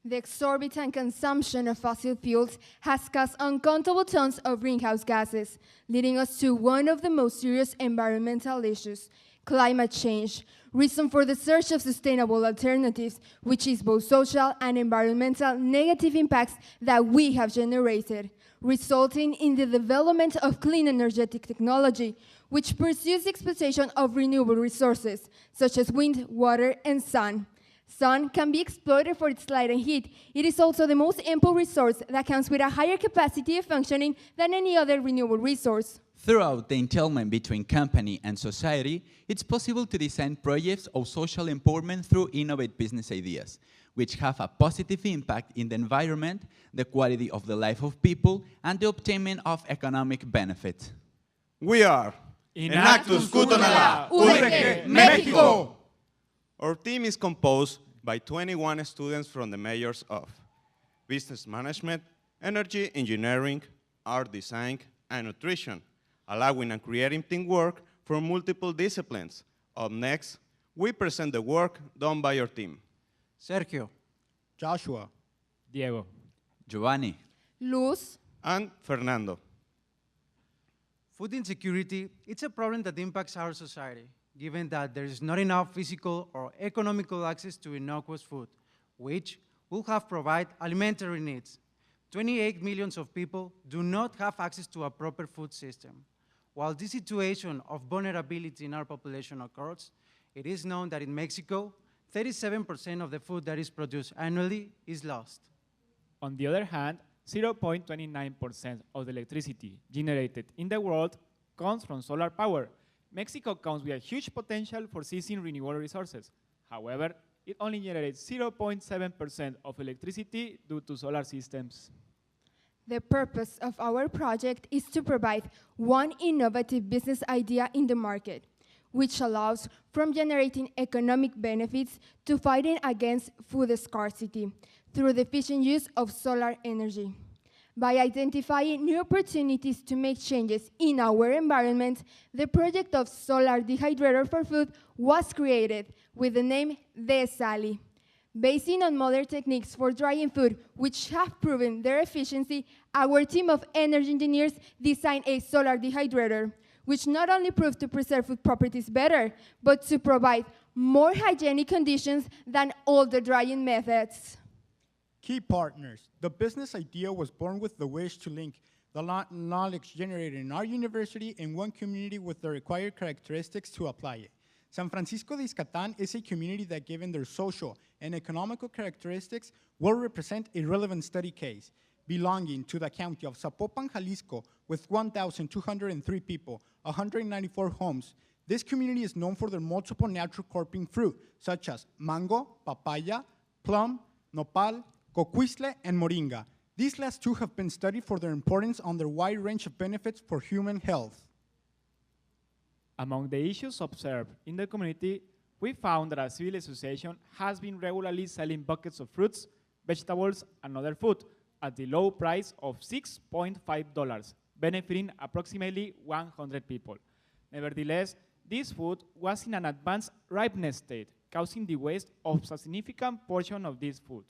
The exorbitant consumption of fossil fuels has caused uncountable tons of greenhouse gases, leading us to one of the most serious environmental issues, climate change, reason for the search of sustainable alternatives, which is both social and environmental negative impacts that we have generated, resulting in the development of clean energetic technology, which pursues the exploitation of renewable resources, such as wind, water, and sun. Sun can be exploited for its light and heat. It is also the most ample resource that comes with a higher capacity of functioning than any other renewable resource. Throughout the entanglement between company and society, it's possible to design projects of social empowerment through innovative business ideas, which have a positive impact in the environment, the quality of the life of people, and the obtainment of economic benefit. We are Enactus Cutonalá, UDG, Mexico. Our team is composed by 21 students from the majors of Business Management, Energy Engineering, Art Design, and Nutrition, allowing and creating teamwork from multiple disciplines. Up next, we present the work done by our team. Sergio, Joshua, Diego, Giovanni, Luz, And Fernando. food insecurity, it's a problem that impacts our society, given that there is not enough physical or economical access to innocuous food, which will have provide alimentary needs. 28 million of people do not have access to a proper food system. While this situation of vulnerability in our population occurs, it is known that in Mexico, 37% of the food that is produced annually is lost. On the other hand, 0.29% of the electricity generated in the world comes from solar power. Mexico comes with a huge potential for seizing renewable resources. However, it only generates 0.7% of electricity due to solar systems. The purpose of our project is to provide one innovative business idea in the market, which allows from generating economic benefits to fighting against food scarcity through the efficient use of solar energy. By identifying new opportunities to make changes in our environment, the project of solar dehydrator for food was created with the name DeSali. Basing on modern techniques for drying food, which have proven their efficiency, our team of energy engineers designed a solar dehydrator, which not only proved to preserve food properties better, but to provide more hygienic conditions than all the drying methods. Key partners. The business idea was born with the wish to link the knowledge generated in our university and one community with the required characteristics to apply it. San Francisco de Izcatán is a community that, given their social and economical characteristics, will represent a relevant study case. Belonging to the county of Zapopan, Jalisco, with 1,203 people, 194 homes, this community is known for their multiple natural cropping fruit, such as mango, papaya, plum, nopal, coquisle, and moringa. These last two have been studied for their importance on their wide range of benefits for human health. Among the issues observed in the community, we found that a civil association has been regularly selling buckets of fruits, vegetables, and other food at the low price of $6.5, benefiting approximately 100 people. Nevertheless, this food was in an advanced ripeness state, causing the waste of a significant portion of this food.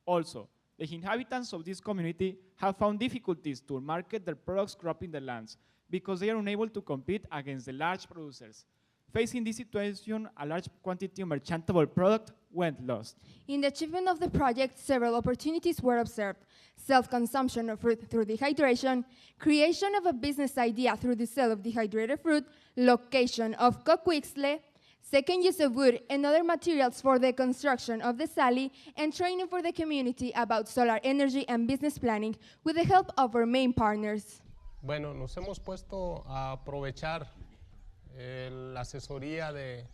Also, the inhabitants of this community have found difficulties to market their products cropping the lands because they are unable to compete against the large producers. Facing this situation, a large quantity of merchantable product went lost. In the achievement of the project, several opportunities were observed: self-consumption of fruit through dehydration, creation of a business idea through the sale of dehydrated fruit, location of coquixle, second use of wood and other materials for the construction of the sali, and training for the community about solar energy and business planning with the help of our main partners. Bueno, nos hemos puesto a aprovechar la asesoría de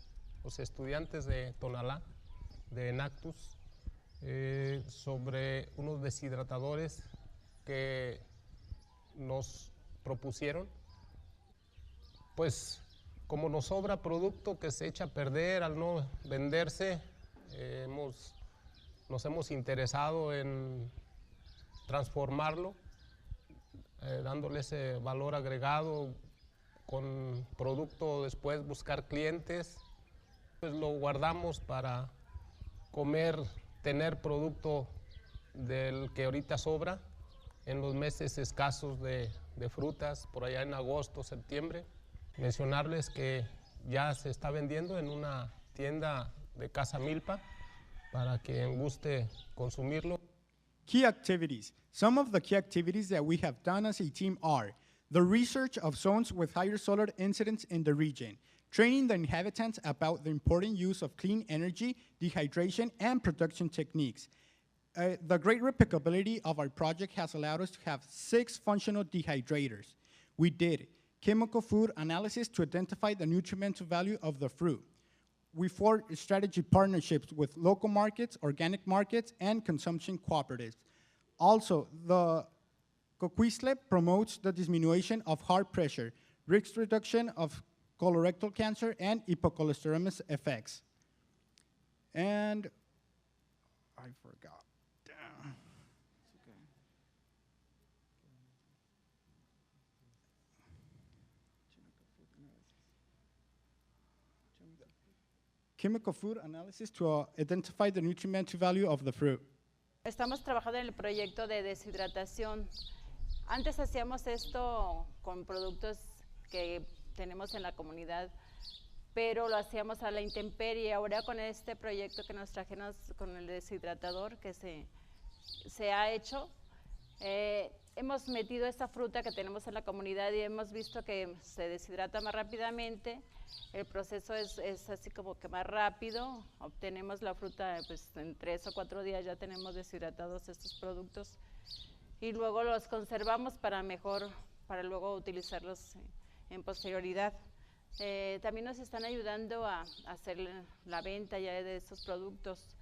los estudiantes de Tonalá, de Enactus, sobre unos deshidratadores que nos propusieron. Pues como nos sobra producto que se echa a perder al no venderse, nos hemos interesado en transformarlo, dándole ese valor agregado, con producto después buscar clientes. Pues lo guardamos para comer, tener producto del que ahorita sobra en los meses escasos de frutas, por allá en agosto, septiembre. Mencionarles que ya se está vendiendo en una tienda de Casa Milpa para quien guste consumirlo. Key activities. Some of the key activities that we have done as a team are the research of zones with higher solar incidence in the region, training the inhabitants about the important use of clean energy, dehydration, and production techniques. The great replicability of our project has allowed us to have 6 functional dehydrators. We did chemical food analysis to identify the nutrimental value of the fruit. We forged strategy partnerships with local markets, organic markets, and consumption cooperatives. Also, the Coquisle promotes the diminution of heart pressure, risk reduction of colorectal cancer, and hypocholesterolemia effects. And I forgot. Damn. Chemical food analysis to identify the nutrimental value of the fruit. Estamos trabajando en el proyecto de deshidratación. Antes hacíamos esto con productos que tenemos en la comunidad, pero lo hacíamos a la intemperie. Ahora con este proyecto que nos trajeron con el deshidratador que se ha hecho, hemos metido esta fruta que tenemos en la comunidad y hemos visto que se deshidrata más rápidamente. El proceso es así como que más rápido. Obtenemos la fruta pues, en 3 o 4 días ya tenemos deshidratados estos productos y luego los conservamos para luego utilizarlos en posterioridad. También nos están ayudando a hacer la venta ya de estos productos.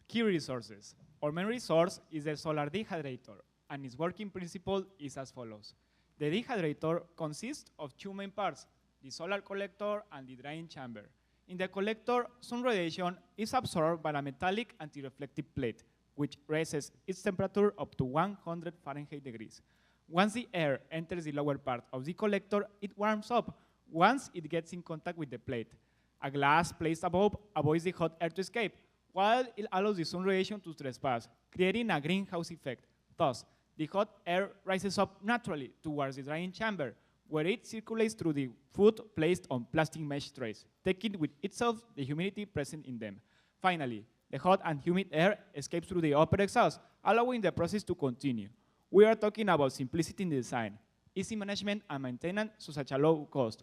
Key resources. Our main resource is the solar dehydrator, and its working principle is as follows. The dehydrator consists of 2 main parts, the solar collector and the drying chamber. In the collector, sun radiation is absorbed by a metallic anti-reflective plate, which raises its temperature up to 100 Fahrenheit degrees. Once the air enters the lower part of the collector, it warms up once it gets in contact with the plate. A glass placed above avoids the hot air to escape, while it allows the sun radiation to trespass, creating a greenhouse effect. Thus, the hot air rises up naturally towards the drying chamber, where it circulates through the food placed on plastic mesh trays, taking with itself the humidity present in them. Finally, the hot and humid air escapes through the upper exhaust, allowing the process to continue. We are talking about simplicity in design, easy management and maintenance to such a low cost.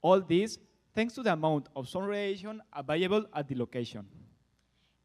All this thanks to the amount of sun radiation available at the location.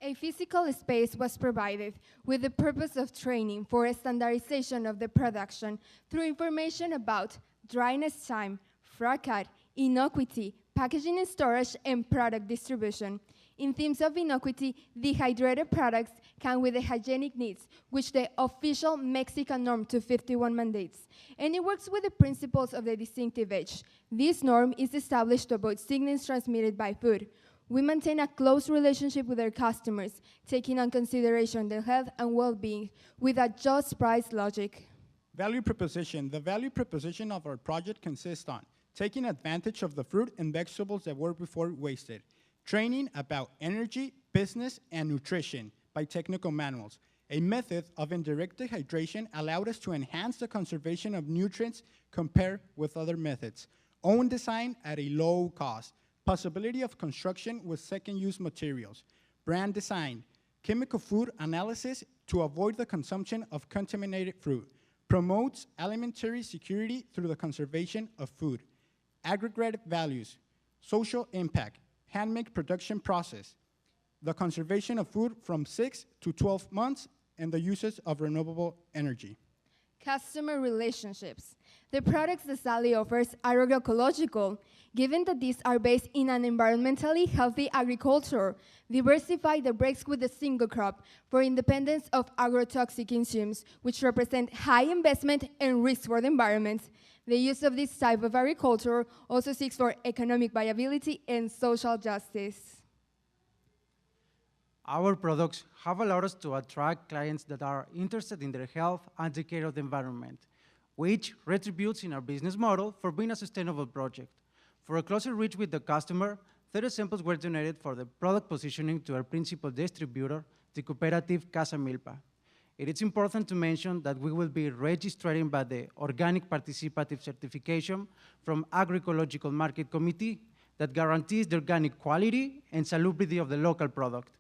A physical space was provided with the purpose of training for a standardization of the production through information about dryness time, fracad, innocuity, packaging and storage, and product distribution. In themes of innocuity, dehydrated products come with the hygienic needs, which the official Mexican norm 251 mandates, and it works with the principles of the distinctive age. This norm is established to avoid sickness transmitted by food. We maintain a close relationship with our customers, taking on consideration their health and well-being with a just price logic. Value proposition. The value proposition of our project consists on taking advantage of the fruit and vegetables that were before wasted, training about energy, business, and nutrition by technical manuals. A method of indirect dehydration allowed us to enhance the conservation of nutrients compared with other methods. Own design at a low cost. Possibility of construction with second-use materials. Brand design. Chemical food analysis to avoid the consumption of contaminated fruit. Promotes alimentary security through the conservation of food. Aggregate values. Social impact. Handmade production process. The conservation of food from 6 to 12 months and the uses of renewable energy. Customer relationships. The products that Sally offers are agroecological, given that these are based in an environmentally healthy agriculture, diversified that breaks with a single crop for independence of agrotoxic consumes, which represent high investment and risk for the environment. The use of this type of agriculture also seeks for economic viability and social justice. Our products have allowed us to attract clients that are interested in their health and the care of the environment, which retributes in our business model for being a sustainable project. For a closer reach with the customer, 30 samples were donated for the product positioning to our principal distributor, the cooperative Casa Milpa. It is important to mention that we will be registering by the Organic Participative Certification from Agroecological Market Committee that guarantees the organic quality and salubrity of the local product.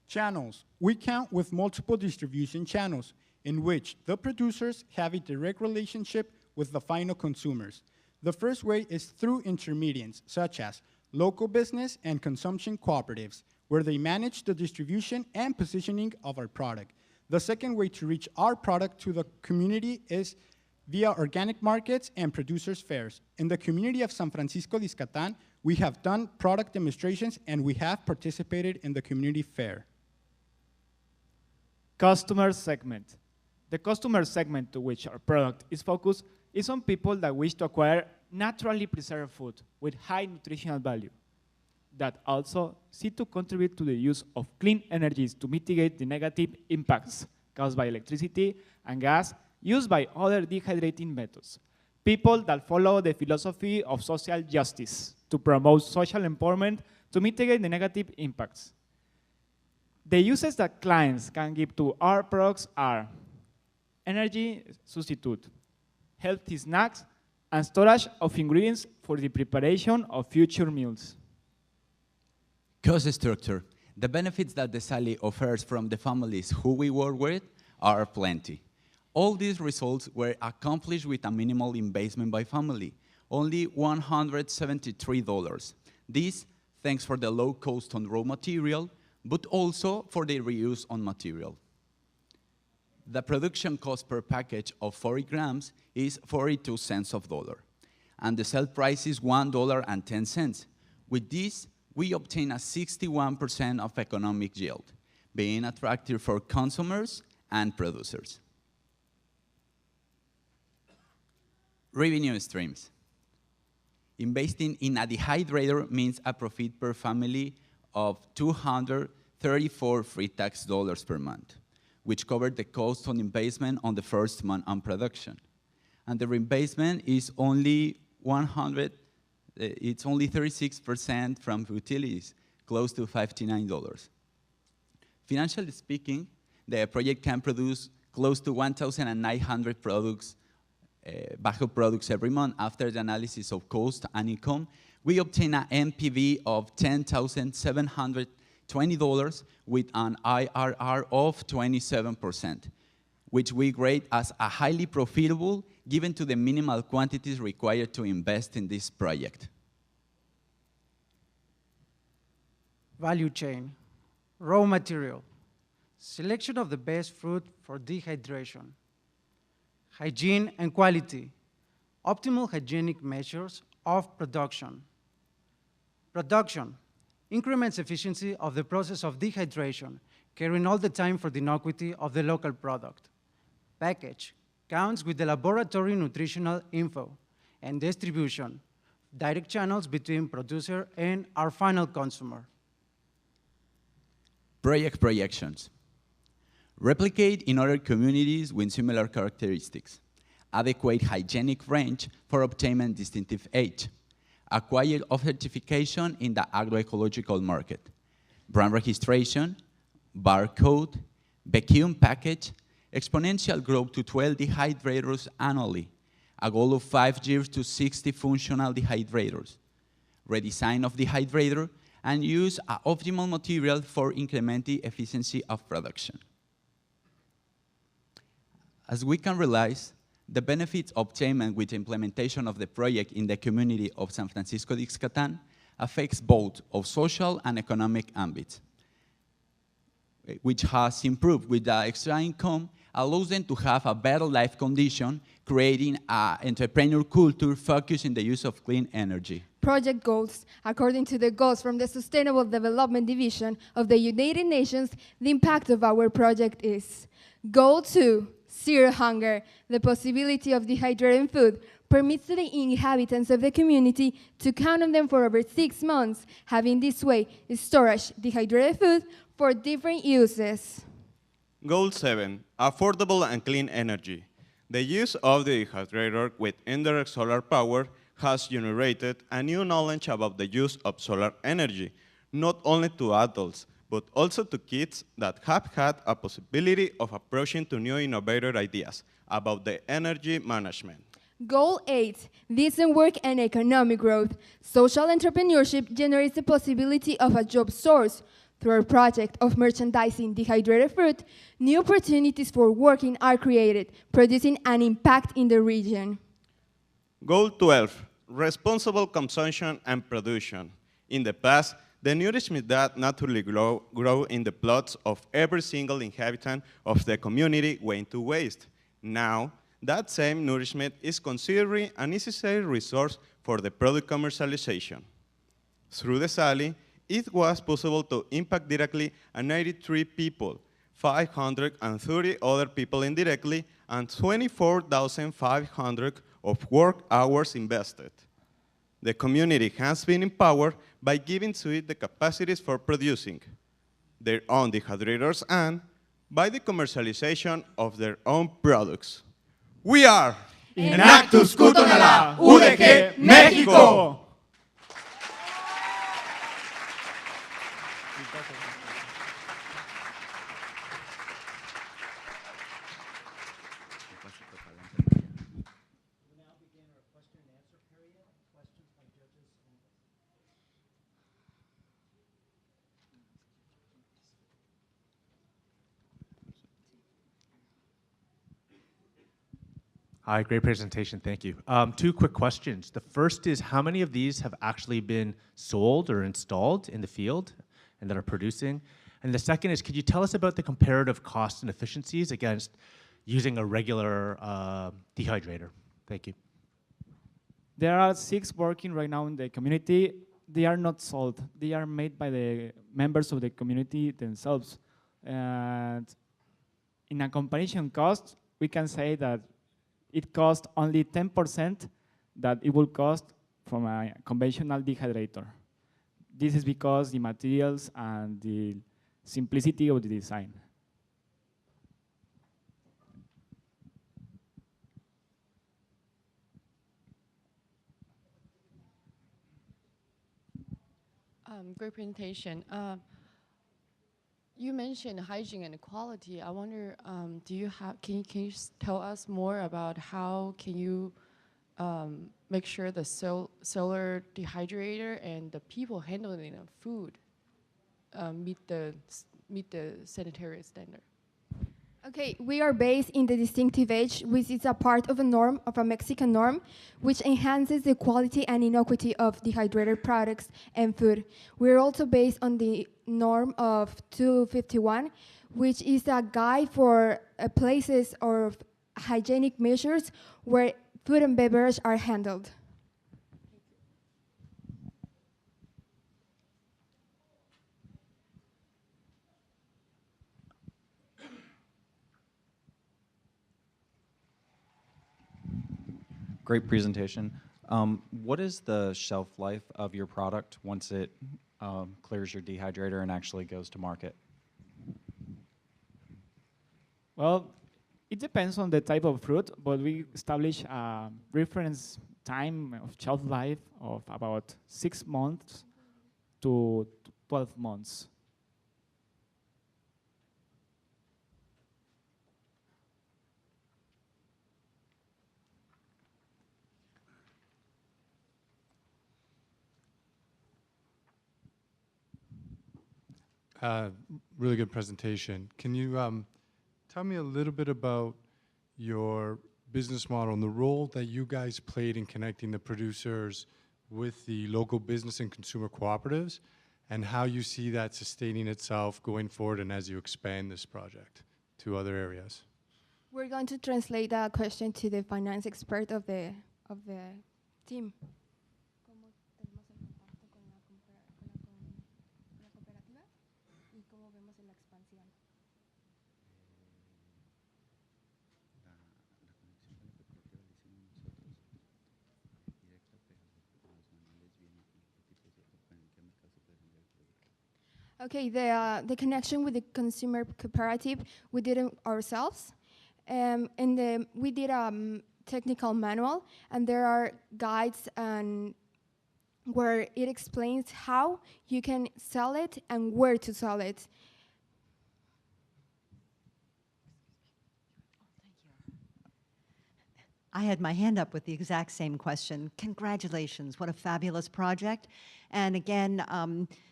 Channels. We count with multiple distribution channels in which the producers have a direct relationship with the final consumers. The first way is through intermediates, such as local business and consumption cooperatives, where they manage the distribution and positioning of our product. The second way to reach our product to the community is via organic markets and producers' fairs. In the community of San Francisco de Ixcatán, we have done product demonstrations and we have participated in the community fair. Customer segment. The customer segment to which our product is focused is on people that wish to acquire naturally preserved food with high nutritional value, that also seek to contribute to the use of clean energies to mitigate the negative impacts caused by electricity and gas used by other dehydrating methods. People that follow the philosophy of social justice to promote social empowerment to mitigate the negative impacts. The uses that clients can give to our products are energy substitute, healthy snacks, and storage of ingredients for the preparation of future meals. Cost structure. The benefits that the Sally offers from the families who we work with are plenty. All these results were accomplished with a minimal investment by family, only $173. This thanks for the low cost on raw material, but also for the reuse on material. The production cost per package of 40 grams is 42 cents of dollar, and the sell price is $1.10. With this, we obtain a 61% of economic yield, being attractive for consumers and producers. Revenue streams. Investing in a dehydrator means a profit per family of $234 free tax dollars per month, which covered the cost on investment on the first month on production. And the reinvestment is only 36% from utilities, close to $59. Financially speaking, the project can produce close to 1,900 products, Bajo products every month. After the analysis of cost and income, we obtain an NPV of $10,720 with an IRR of 27%, which we grade as a highly profitable given to the minimal quantities required to invest in this project. Value chain, raw material, selection of the best fruit for dehydration, hygiene and quality, optimal hygienic measures of production. Production increments efficiency of the process of dehydration, caring all the time for the innocuity of the local product. Package counts with the laboratory nutritional info and distribution, direct channels between producer and our final consumer. Project projections. Replicate in other communities with similar characteristics. Adequate hygienic range for obtaining distinctive age. Acquire of certification in the agroecological market. Brand registration, barcode, vacuum package, exponential growth to 12 dehydrators annually. A goal of 5 years to 60 functional dehydrators. Redesign of dehydrator and use an optimal material for incrementing efficiency of production. As we can realize, the benefits obtained with the implementation of the project in the community of San Francisco de Ixcatán affects both of social and economic ambits, which has improved with the extra income, allows them to have a better life condition, creating an entrepreneurial culture focused in the use of clean energy. Project goals. According to the goals from the Sustainable Development Division of the United Nations, the impact of our project is Goal 2, zero hunger. The possibility of dehydrating food permits the inhabitants of the community to count on them for over 6 months, having this way storage dehydrated food for different uses. Goal 7, affordable and clean energy. The use of the dehydrator with indirect solar power has generated a new knowledge about the use of solar energy, not only to adults, but also to kids that have had a possibility of approaching to new innovative ideas about the energy management. Goal 8, decent work and economic growth. Social entrepreneurship generates the possibility of a job source. Through our project of merchandising dehydrated fruit, new opportunities for working are created, producing an impact in the region. Goal 12, responsible consumption and production. In the past, the nourishment that naturally grow in the plots of every single inhabitant of the community went to waste. Now, that same nourishment is considered a necessary resource for the product commercialization. Through the SALI, it was possible to impact directly 93 people, 530 other people indirectly, and 24,500 of work hours invested. The community has been empowered by giving to it the capacities for producing their own dehydrators and by the commercialization of their own products. We are Enactus Cutonala, UDG, México. Hi, great presentation, thank you. Two quick questions. The first is, how many of these have actually been sold or installed in the field and that are producing? And the second is, could you tell us about the comparative costs and efficiencies against using a regular dehydrator? Thank you. There are 6 working right now in the community. They are not sold. They are made by the members of the community themselves. And in a comparison cost, we can say that it costs only 10% that it will cost from a conventional dehydrator. This is because the materials and the simplicity of the design. Great presentation. You mentioned hygiene and quality. I wonder, can you tell us more about how can you make sure the solar dehydrator and the people handling the food meet the sanitary standard? Okay, we are based in the distinctive age, which is a part of a Mexican norm, which enhances the quality and innocuity of dehydrated products and food. We're also based on the norm of 251, which is a guide for places or hygienic measures where food and beverage are handled. Great presentation. What is the shelf life of your product once it clears your dehydrator and actually goes to market? Well, it depends on the type of fruit, but we establish a reference time of shelf life of about 6 months to 12 months. Really good presentation. Can you tell me a little bit about your business model and the role that you guys played in connecting the producers with the local business and consumer cooperatives, and how you see that sustaining itself going forward and as you expand this project to other areas? We're going to translate that question to the finance expert of the team. Okay, the connection with the consumer cooperative, we did it ourselves. We did a technical manual, and there are guides and where it explains how you can sell it and where to sell it. I had my hand up with the exact same question. Congratulations, what a fabulous project. And again,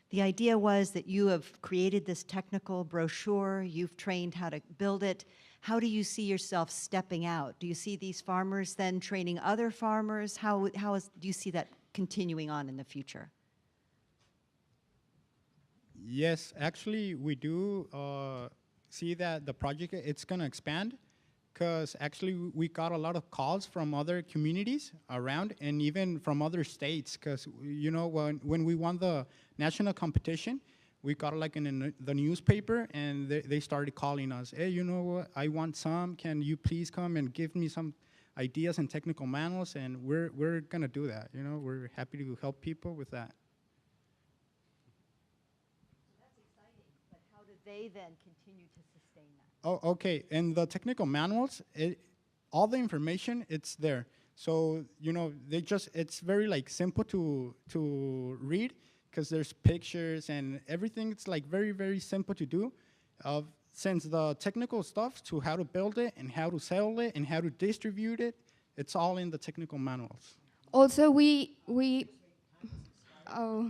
the idea was that you have created this technical brochure, you've trained how to build it. How do you see yourself stepping out? Do you see these farmers then training other farmers? Do you see that continuing on in the future? Yes, actually, we do see that the project, it's going to expand, because actually we got a lot of calls from other communities around and even from other states, because you know, when we won the national competition, we got like in the newspaper, and they started calling us, hey, you know what, I want some, can you please come and give me some ideas and technical manuals? And we're gonna do that, you know, we're happy to help people with that. That's exciting, but how do they then continue to sustain that? Oh, okay. And the technical manuals, all the information, it's there. So, you know, it's very like simple to read, because there's pictures and everything. It's like very, very simple to do. Since the technical stuff to how to build it and how to sell it and how to distribute it, it's all in the technical manuals. Also, we oh.